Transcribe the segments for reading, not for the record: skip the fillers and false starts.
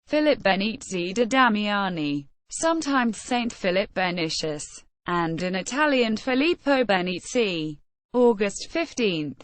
Philip Benizi de Damiani, sometimes St Philip Benitius, and in Italian Filippo Benizzi. August 15,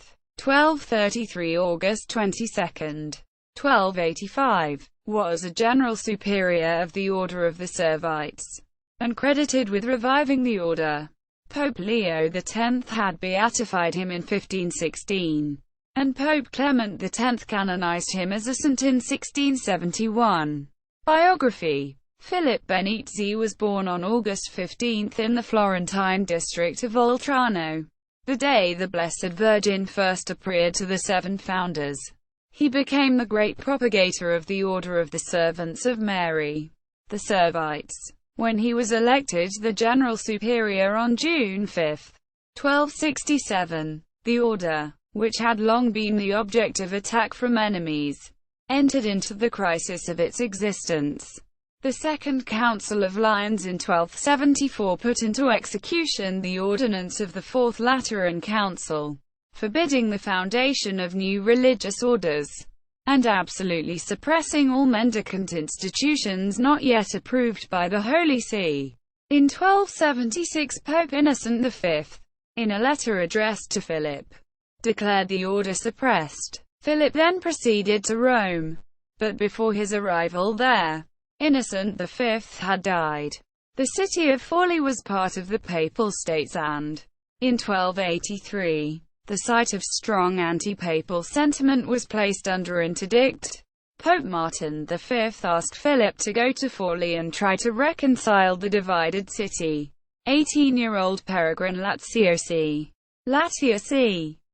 1233 – August 22, 1285, was a general superior of the Order of the Servites, and credited with reviving the order. Pope Leo X had beatified him in 1516, and Pope Clement X canonized him as a saint in 1671. Biography. Philip Benizzi was born on August 15 in the Florentine district of Oltrarno, the day the Blessed Virgin first appeared to the seven founders. He became the great propagator of the Order of the Servants of Mary, the Servites, when he was elected the General Superior on June 5, 1267. The order, which had long been the object of attack from enemies, entered into the crisis of its existence. The Second Council of Lyons in 1274 put into execution the ordinance of the Fourth Lateran Council, forbidding the foundation of new religious orders, and absolutely suppressing all mendicant institutions not yet approved by the Holy See. In 1276 Pope Innocent V, in a letter addressed to Philip, declared the order suppressed. Philip then proceeded to Rome, but before his arrival there, Innocent V had died. The city of Forli was part of the Papal States and, in 1283, the site of strong anti-papal sentiment was placed under interdict. Pope Martin V asked Philip to go to Forli and try to reconcile the divided city. 18-year-old Peregrine Latiosi,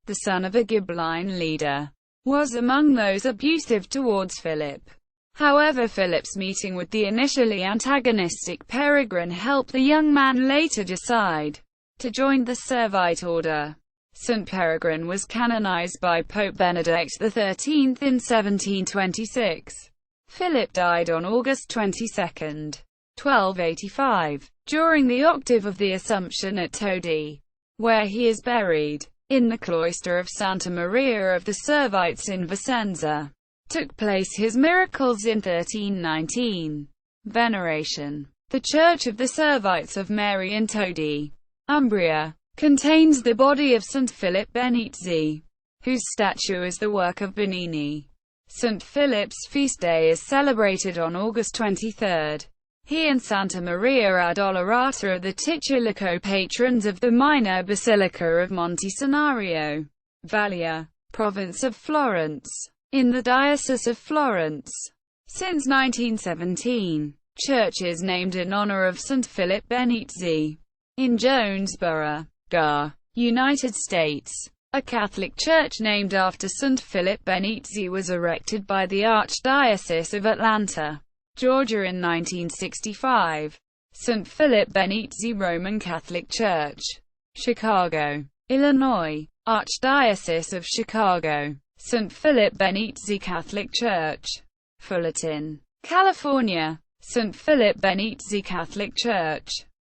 the son of a Ghibelline leader, was among those abusive towards Philip. However, Philip's meeting with the initially antagonistic Peregrine helped the young man later decide to join the Servite order. St. Peregrine was canonized by Pope Benedict XIII in 1726. Philip died on August 22, 1285, during the octave of the Assumption at Todi, where he is buried. In the cloister of Santa Maria of the Servites in Vicenza, took place his miracles in 1319. Veneration. The Church of the Servites of Mary in Todi, Umbria, contains the body of St Philip Benizzi, whose statue is the work of Bernini. St Philip's feast day is celebrated on August 23. He and Santa Maria Addolorata are the titular co-patrons of the minor basilica of Monte Senario, Valia, province of Florence, in the Diocese of Florence. Since 1917, church is named in honor of St Philip Benizzi. In Jonesboro, GA, United States, a Catholic church named after St Philip Benizzi was erected by the Archdiocese of Atlanta, Georgia in 1965. St. Philip Benizzi Roman Catholic Church, Chicago, Illinois, Archdiocese of Chicago. St. Philip Benizzi Catholic Church, Fullerton, California. St. Philip Benizzi Catholic Church,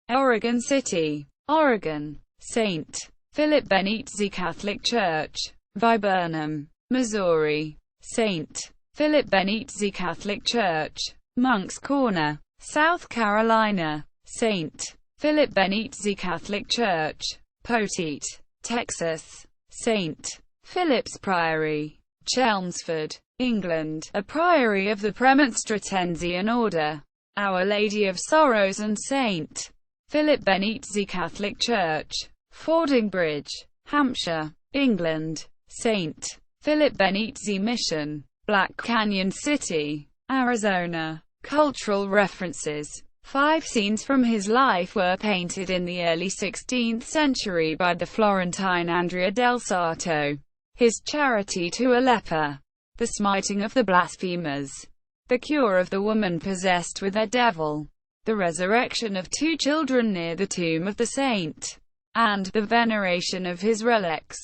Oregon City, Oregon. St. Philip Benizzi Catholic Church, Viburnum, Missouri. St. Philip Benizzi Catholic Church, Moncks Corner, South Carolina. St. Philip Benizzi Catholic Church, Poteet, Texas. St. Philip's Priory, Chelmsford, England, a priory of the Premonstratensian Order. Our Lady of Sorrows and St. Philip Benizzi Catholic Church, Fordingbridge, Hampshire, England. St. Philip Benizzi Mission, Black Canyon City, Arizona. Cultural references. 5 scenes from his life were painted in the early 16th century by the Florentine Andrea del Sarto. His charity to a leper, the smiting of the blasphemers, the cure of the woman possessed with a devil, the resurrection of 2 children near the tomb of the saint, and the veneration of his relics.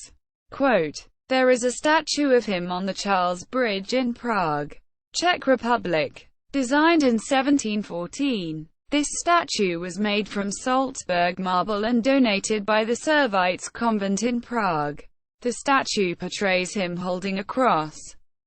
Quote, "There is a statue of him on the Charles Bridge in Prague, Czech Republic, designed in 1714. This statue was made from Salzburg marble and donated by the Servites convent in Prague. The statue portrays him holding a cross,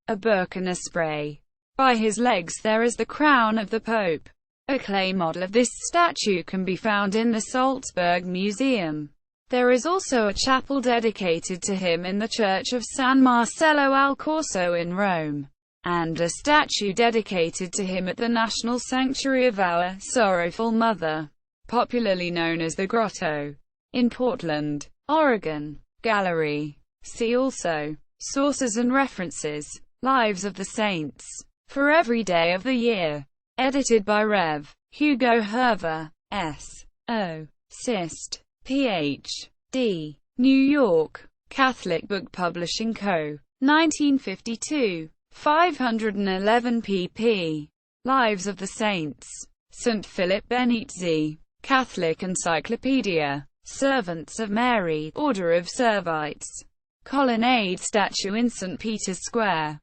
a book and a spray. By his legs there is the crown of the Pope. A clay model of this statue can be found in the Salzburg Museum. There is also a chapel dedicated to him in the Church of San Marcello al Corso in Rome, and a statue dedicated to him at the National Sanctuary of Our Sorrowful Mother, popularly known as the Grotto, in Portland, Oregon. Gallery. See also Sources and References. Lives of the Saints. For every day of the year. Edited by Rev. Hugo Herver, S.O. Sist. Ph.D. New York. Catholic Book Publishing Co. 1952. 511 pp. Lives of the Saints. St Philip Benizzi. Catholic Encyclopedia. Servants of Mary, Order of Servites. Colonnade statue in St. Peter's Square.